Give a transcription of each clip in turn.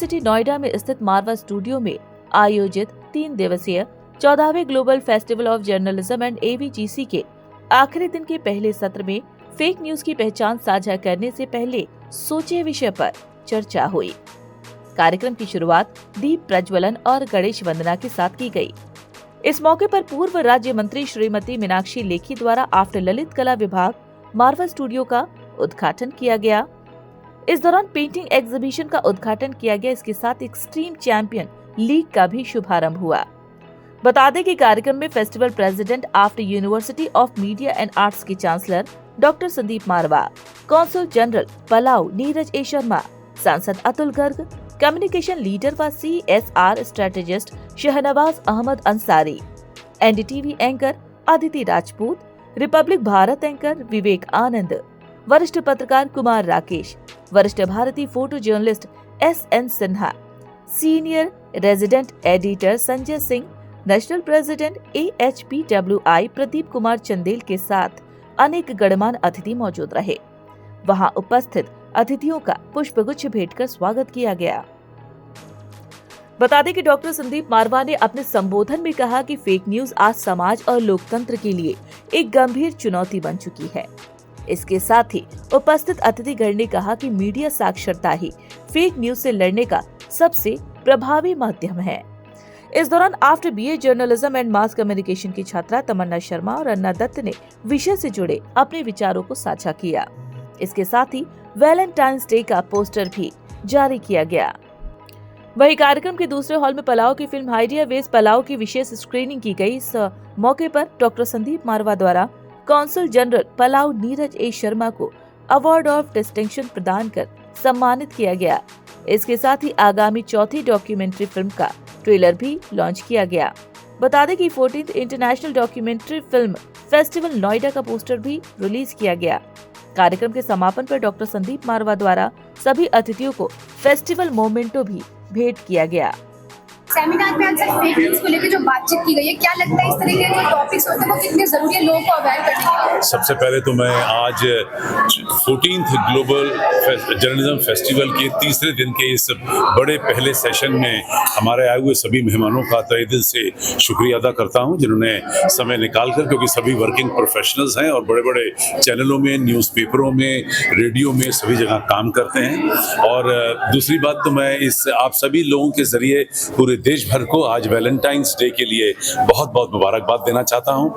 University Noida में स्थित मारवा studio में आयोजित 3 दिवसीय 14वें global festival of journalism and AVGC के आखिरी दिन के पहले सत्र में फेक न्यूज की पहचान साझा करने से पहले सोचे विषय पर चर्चा हुई। कार्यक्रम की शुरुआत दीप प्रज्वलन और गणेश वंदना के साथ की गई। इस मौके पर पूर्व राज्य मंत्री श्रीमती मीनाक्षी लेखी द्वारा आफ्टर ललित कला विभाग मारवा स्टूडियो का उद्घाटन किया गया। इस दौरान पेंटिंग एग्जीबिशन का उद्घाटन किया गया। इसके साथ एक्सट्रीम चैंपियन लीग का भी शुभारंभ हुआ। बता दें कि कार्यक्रम में festival president after university of media and arts के chancellor doctor Sandeep Marwah, consul general Palau Neeraj A Sharma, सांसद अतुल गर्ग, कम्युनिकेशन लीडर व CSR strategist Shahnawaz Ahmad Ansari, NDTV anchor Aditi Rajput, Republic Bharat anchor Vivek Anand, वरिष्ठ पत्रकार कुमार राकेश, वरिष्ठ भारतीय photo journalist SN Sinha, senior resident editor Sanjay Singh, national president AHPWI Pradeep Kumar Chandel के साथ अनेक गणमान्य अतिथि मौजूद रहे। वहां उपस्थित अतिथियों का पुष्पगुच्छ भेंटकर स्वागत किया गया। बता दें कि डॉक्टर संदीप मारवा ने अपने संबोधन में कहा कि फेक न्यूज आज समाज और लोकतंत्र के लिए एक गंभीर चुनौती बन चुकी है। इसके साथ ही उपस्थित अतिथिगण ने कहा कि मीडिया साक्षरता ही फेक न्यूज से लड़ने का सबसे प्रभावी माध्यम है। इस दौरान after BA journalism and mass communication की छात्रा तमन्ना शर्मा और अन्ना दत्त ने विषय से जुड़े अपने विचारों को साझा किया। इसके साथ ही वैलेंटाइंस डे का पोस्टर भी जारी किया गया। वहीं कार्यक्रम के दूसरे हॉल में पलाऊ की फिल्म हाइडिया वेज पलाऊ की विशेष स्क्रीनिंग की गई। इस मौके पर डॉक्टर संदीप मारवा द्वारा council general Palau Neeraj A Sharma को अवार्ड ऑफ डिस्टिंक्शन प्रदान कर सम्मानित किया गया। इसके साथ ही आगामी चौथी डॉक्यूमेंट्री फिल्म का ट्रेलर भी लॉन्च किया गया। बता दें कि 14th international documentary film festival Noida का पोस्टर भी रिलीज किया गया। कार्यक्रम के समापन पर डॉक्टर संदीप मारवा द्वारा सभी अतिथियों को फेस्टिवल मोमेंटो भी भेंट किया गया। सेमिनार में आज फेक न्यूज को लेकर जो बातचीत की गई है, क्या लगता है इस तरह के जो टॉपिक्स होते हैं वो कितने जरूरी है लोगों को अवेयर करने के? सबसे पहले तो मैं आज 14th ग्लोबल जर्नलिज्म फेस्टिवल के तीसरे दिन के इस बड़े पहले सेशन में हमारे आए हुए सभी मेहमानों का तहे दिल से शुक्रिया अदा करता हूं, जिन्होंने समय निकालकर, क्योंकि सभी वर्किंग प्रोफेशनल्स हैं और बड़े बड़े चैनलों में, न्यूज़पेपरों में, रेडियो में सभी जगह काम करते हैं। और दूसरी बात तो मैं इस आप सभी लोगों के जरिए पूरे देश भर को आज वैलेंटाइंस डे के लिए बहुत बहुत मुबारकबाद देना चाहता हूं।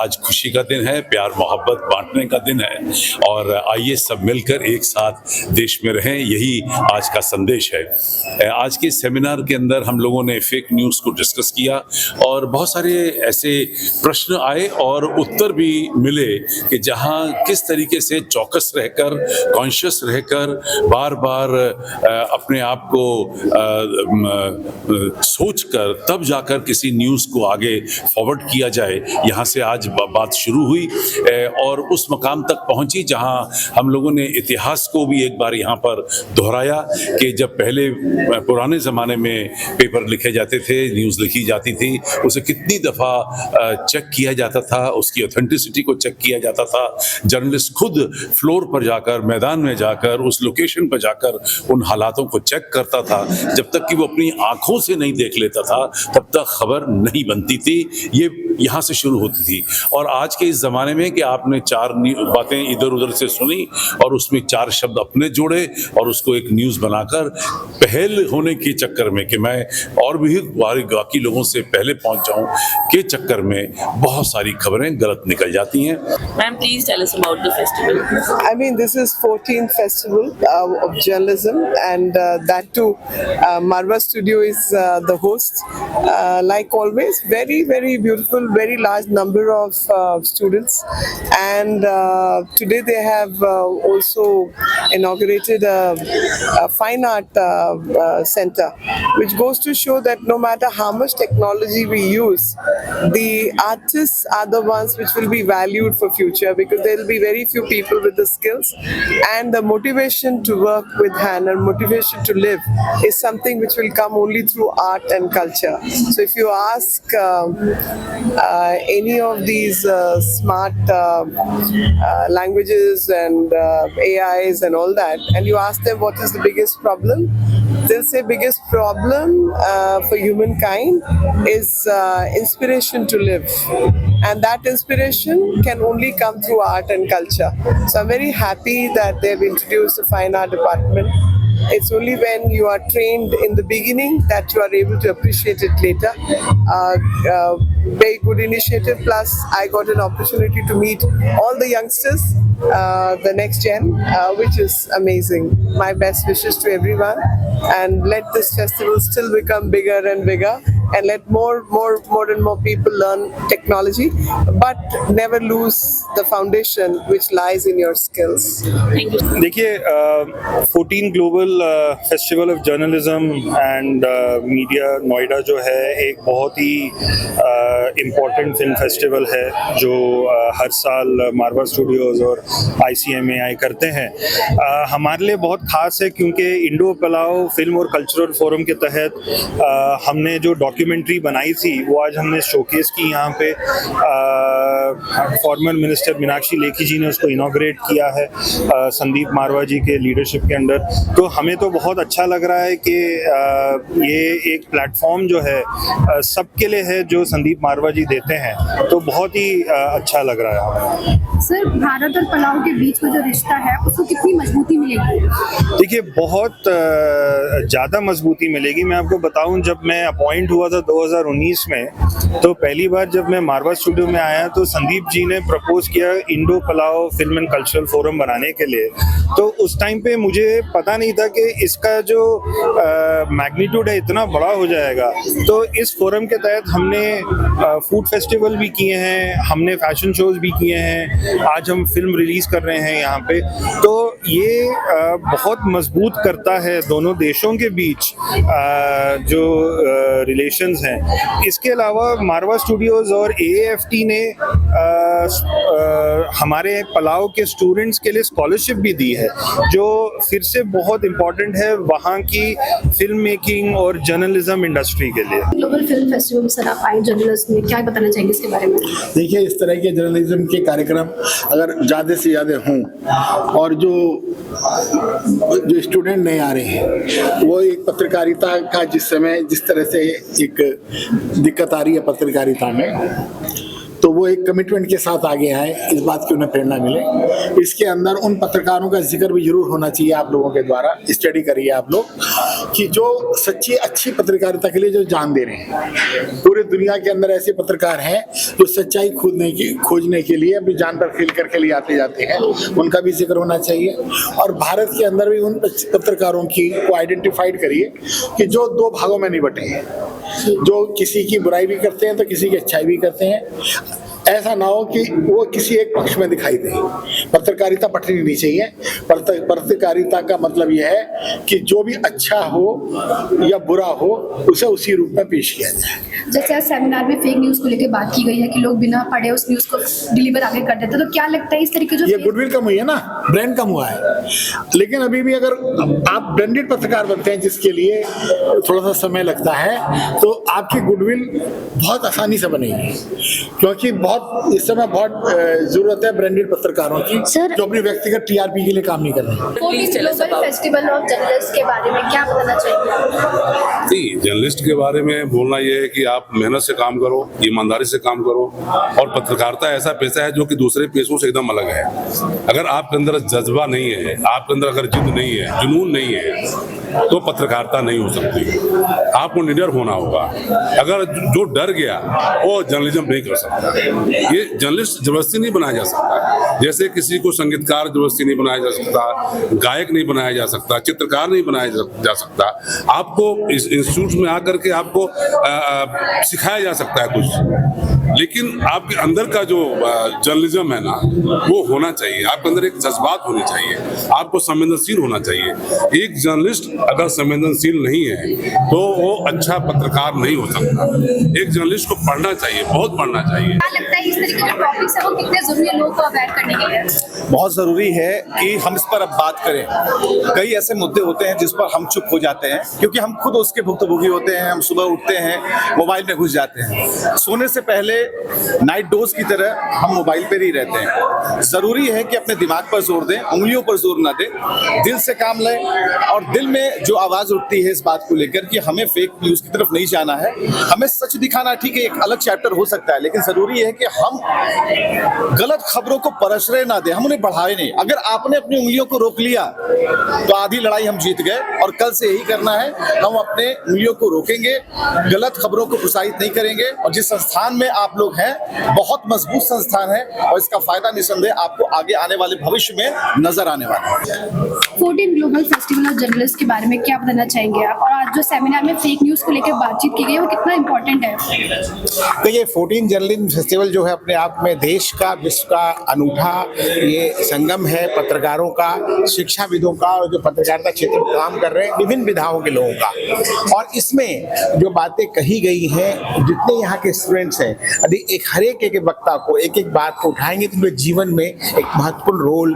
आज खुशी का दिन है, प्यार मोहब्बत बांटने का दिन है और आइए सब मिलकर एक साथ देश में रहें, यही आज का संदेश है। आज के सेमिनार के अंदर हम लोगों ने फेक न्यूज़ को डिस्कस किया और बहुत सारे ऐसे प्रश्न आए और उत्तर भी मिले कि जहां किस तरीके से चौकस रहकर, कॉन्शियस रहकर बार बार अपने आप को सोचकर तब जाकर किसी न्यूज़ को आगे फॉरवर्ड किया जाए, यहाँ से आज बात शुरू हुई और उस मकाम तक पहुँची जहाँ हम लोगों ने इतिहास को भी एक बार यहाँ पर दोहराया कि जब पहले पुराने ज़माने में पेपर लिखे जाते थे, न्यूज़ लिखी जाती थी, उसे कितनी दफ़ा चेक किया जाता था, उसकी ऑथेंटिसिटी को चेक किया जाता था। जर्नलिस्ट खुद फ्लोर पर जाकर, मैदान में जाकर, उस लोकेशन पर जाकर उन हालातों को चेक करता था। जब तक कि वो अपनी आंखों से नहीं देख लेता था तब तक खबर नहीं बनती थी। ये यहाँ से शुरू होती थी। और आज के इस ज़माने में कि आपने 4 बातें इधर उधर से सुनी और उसमें 4 शब्द अपने जोड़े और उसको एक न्यूज़ बनाकर पहल होने के चक्कर में कि मैं और भी बाकी लोगों से पहले पहुँच जाऊँ के चक्कर में बहुत सारी खबरें गलत निकल जाती हैं। Ma'am, please tell us about the festival. I mean, this is 14th festival of journalism, and that too, Marwa Studio is the host. Like always, very, very beautiful, very large number of students, and today they have also inaugurated a fine art center, which goes to show that no matter how much technology we use, the artists are the ones which will be valued for future, because there will be very few people with the skills and the motivation to work with hand and motivation to live is something which will come only through art and culture. So if you ask any of these smart languages and AIs and all that, and you ask them what is the biggest problem, they'll say biggest problem for humankind is inspiration to live, and that inspiration can only come through art and culture. So I'm very happy that they've introduced the fine art department. It's only when you are trained in the beginning that you are able to appreciate it later. Very good initiative. Plus, I got an opportunity to meet all the youngsters, the next gen, which is amazing. My best wishes to everyone, and let this festival still become bigger and bigger, and let more and more people learn technology, but never lose the foundation which lies in your skills. Thank you. देखिए 14 global festival of journalism and media Noida जो है एक बहुत ही important film festival है जो हर साल मारवा Studios और ICMAI करते हैं। हमारे लिए बहुत ख़ास है क्योंकि इंडो पलाव फिल्म और कल्चरल फोरम के तहत हमने जो डॉक्यूमेंट्री बनाई थी वो आज हमने शोकेस की यहाँ पे। फॉर्मर मिनिस्टर मीनाक्षी लेखी जी ने उसको इनॉग्रेट किया है संदीप मारवा जी के लीडरशिप के अंडर। तो हमें तो बहुत अच्छा लग रहा है कि ये एक प्लेटफॉर्म जो है सबके लिए है जो संदीप मारवा जी देते हैं, तो बहुत ही अच्छा लग रहा है हमें। सर, भारत और पलाव के बीच में जो रिश्ता है उसको कितनी मजबूती मिलेगी? देखिए बहुत ज़्यादा मजबूती मिलेगी। मैं आपको बताऊं, जब मैं अपॉइंट हुआ था 2019 में, तो पहली बार जब मैं मारवा स्टूडियो में आया तो संदीप जी ने प्रपोज किया Indo Palau film and cultural forum बनाने के लिए। तो उस टाइम पे मुझे पता नहीं था कि इसका जो मैग्नीट्यूड है इतना बड़ा हो जाएगा। तो इस फोरम के तहत हमने फूड फेस्टिवल भी किए हैं, हमने फैशन शोज भी किए हैं, आज हम फिल्म रिलीज कर रहे हैं यहाँ पे। तो ये बहुत मजबूत करता है दोनों देशों के बीच जो रिलेशंस हैं। इसके अलावा मारवा स्टूडियोज़ और AAFT ने हमारे पलाव के स्टूडेंट्स के लिए स्कॉलरशिप भी दी है, जो फिर से बहुत इम्पोर्टेंट है वहाँ की फिल्म मेकिंग और जर्नलिज्म इंडस्ट्री के लिए। ग्लोबल फिल्म फेस्टिवल में सर आप आए जर्नलिस्ट में, क्या बताना चाहेंगे इसके बारे में? देखिए, इस तरह के जर्नलिज्म के कार्यक्रम अगर ज़्यादा से ज़्यादा हों और जो स्टूडेंट नहीं आ रहे हैं, वो एक पत्रकारिता का जिस तरह से एक दिक्कत आ रही है पत्रकारिता में, तो वो एक कमिटमेंट के साथ आगे आए, इस बात की उन्हें प्रेरणा मिले। इसके अंदर उन पत्रकारों का जिक्र भी जरूर होना चाहिए आप लोगों के द्वारा। स्टडी करिए आप लोग कि जो सच्ची अच्छी पत्रकारिता के लिए जो जान दे रहे हैं। पूरे दुनिया के अंदर ऐसे पत्रकार हैं जो सच्चाई खोजने के लिए अपनी जान पर खेल करके लिए आते जाते हैं, उनका भी जिक्र होना चाहिए। और भारत के अंदर भी उन पत्रकारों को आइडेंटिफाइड करिए कि जो दो भागों में नहीं बटे हैं, जो किसी की बुराई भी करते हैं तो किसी की अच्छाई भी करते हैं। ऐसा ना हो कि वो किसी एक पक्ष में दिखाई दे। पत्रकारिता पटनी नहीं चाहिए। पत्रकारिता का मतलब यह है कि जो भी अच्छा हो या बुरा हो उसे उसी रूप में पेश किया जाए। जैसे आज सेमिनार में फेक न्यूज़ को लेकर बात की गई है कि लोग बिना पढ़े उस न्यूज़ को डिलीवर आगे कर देते हैं, तो क्या लगता है इस तरीके जो ये गुडविल कम हुई है ना, ब्रांड कम हुआ है। लेकिन अभी भी अगर आप ब्रांडेड पत्रकार बनते हैं जिसके लिए थोड़ा सा समय लगता है, तो आपकी गुडविल बहुत आसानी से बनेगी, क्योंकि इस समय बहुत जरूरत है ब्रांडेड पत्रकारों की जो अपनी व्यक्तिगत TRP के लिए काम नहीं कर रहे हैं। ग्लोबल फेस्टिवल ऑफ जर्नलिस्ट के बारे में क्या बताना चाहिए? जर्नलिस्ट के बारे में बोलना यह है कि आप मेहनत से काम करो, ईमानदारी से काम करो, और पत्रकारिता ऐसा पेशा है जो कि दूसरे पेशों से एकदम अलग है। अगर आपके अंदर जज्बा नहीं है, आपके अंदर अगर जिद नहीं है, जुनून नहीं है, तो पत्रकारिता नहीं हो सकती। आपको निडर होना होगा। अगर जो डर गया वो जर्नलिज्म नहीं कर सकता। ये जर्नलिस्ट जबरदस्ती नहीं बनाया जा सकता। जैसे किसी को संगीतकार जबरदस्ती नहीं बनाया जा सकता, गायक नहीं बनाया जा सकता, चित्रकार नहीं बनाया जा सकता। आपको इस इंस्टीट्यूट में आकर के आपको सिखाया जा सकता है कुछ, लेकिन आपके अंदर का जो जर्नलिज्म है ना, वो होना चाहिए। आपके अंदर एक जज्बात होनी चाहिए, आपको संवेदनशील होना चाहिए। एक जर्नलिस्ट अगर संवेदनशील नहीं है तो वो अच्छा पत्रकार नहीं हो सकता। एक जर्नलिस्ट को पढ़ना चाहिए, बहुत पढ़ना चाहिए। क्या लगता है इस तरीके के टॉपिक्स है वो कितने जरूरी है लोगों को अवेयर करने के लिए? बहुत ज़रूरी है कि हम इस पर अब बात करें। कई ऐसे मुद्दे होते हैं जिस पर हम चुप हो जाते हैं क्योंकि हम खुद उसके भुक्तभोगी होते हैं। हम सुबह उठते हैं, मोबाइल में घुस जाते हैं, सोने से पहले नाइट डोज की तरह हम मोबाइल पर ही रहते हैं। ज़रूरी है कि अपने दिमाग पर जोर दें, उंगलियों पर जोर ना दें, दिल से काम लें। और दिल में जो आवाज़ उठती है इस बात को लेकर कि हमें फेक न्यूज़ की तरफ नहीं जाना है, हमें सच दिखाना, ठीक है, एक अलग चैप्टर हो सकता है, लेकिन ज़रूरी है कि हम गलत खबरों को परसरे ना दें, हम उन्हें बढ़ाए नहीं। अगर आपने अपनी उंगलियों को रोक लिया तो आधी लड़ाई हम जीत गए। और कल से यही करना है, हम अपने उंगलियों को रोकेंगे, गलत खबरों को प्रसारित नहीं करेंगे। और जिस संस्थान में आप लोग हैं बहुत मजबूत संस्थान है और इसका फायदा निसंदेह आपको आगे आने वाले भविष्य में नजर आने वाला है। 14 ग्लोबल फेस्टिवल ऑफ जर्नलिस्ट के बारे में क्या बताना चाहेंगे आप? और आज जो सेमिनार में फेक न्यूज़ को लेकर बातचीत की गई है वो कितना इम्पोर्टेंट है? देखिए, 14 जर्नलिज्म फेस्टिवल जो है अपने आप में देश का, विश्व का अनूठा ये संगम है पत्रकारों का, शिक्षाविदों का और जो पत्रकारिता क्षेत्र में काम कर रहे हैं विभिन्न विधाओं के लोगों का। और इसमें जो बातें कही गई हैं, जितने यहाँ के स्टूडेंट्स हैं, यदि हर एक वक्ता को एक एक बात को उठाएंगे तो उनके जीवन में एक महत्वपूर्ण रोल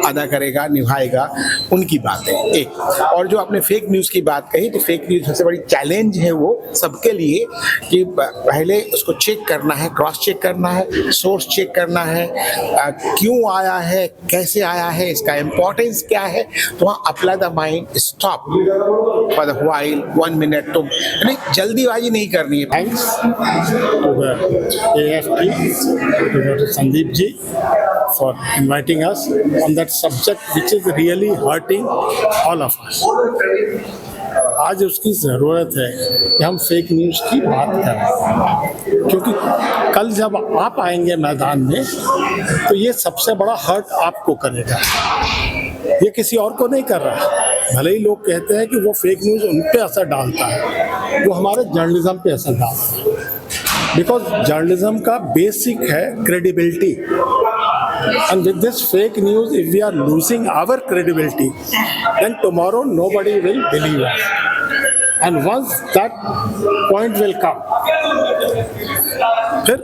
अदा करेगा, निभाएगा उनकी बातें एक। और जो आपने फेक न्यूज़ की बात कही, तो फेक न्यूज़ सबसे बड़ी चैलेंज है वो सबके लिए कि पहले उसको चेक करना है, क्रॉस चेक करना है, सोर्स चेक करना है, क्यों आया है, कैसे आया है, इसका इम्पोर्टेंस क्या है। तो वहाँ apply the mind, stop for the while, 1 minute. तो यानी जल्दीबाजी नहीं करनी है। Thanks to the AFP, to Dr. Sandeep ji for inviting us on that subject which is really hurting all of us. आज उसकी ज़रूरत है कि हम फेक न्यूज़ की बात करें, क्योंकि कल जब आप आएंगे मैदान में तो ये सबसे बड़ा हर्ट आपको करेगा, ये किसी और को नहीं कर रहा है। भले ही लोग कहते हैं कि वो फेक न्यूज़ उन पे असर डालता है, वो हमारे जर्नलिज्म पे असर डालता है। बिकॉज जर्नलिज्म का बेसिक है credibility, and with this fake news, if we are losing our credibility, then tomorrow nobody will believe us. And once that point will come, फिर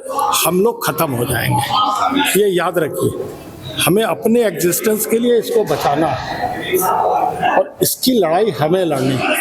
हम लोग खत्म हो जाएंगे। ये याद रखिए, हमें अपने एग्जिस्टेंस के लिए इसको बचाना है और इसकी लड़ाई हमें लड़नी है।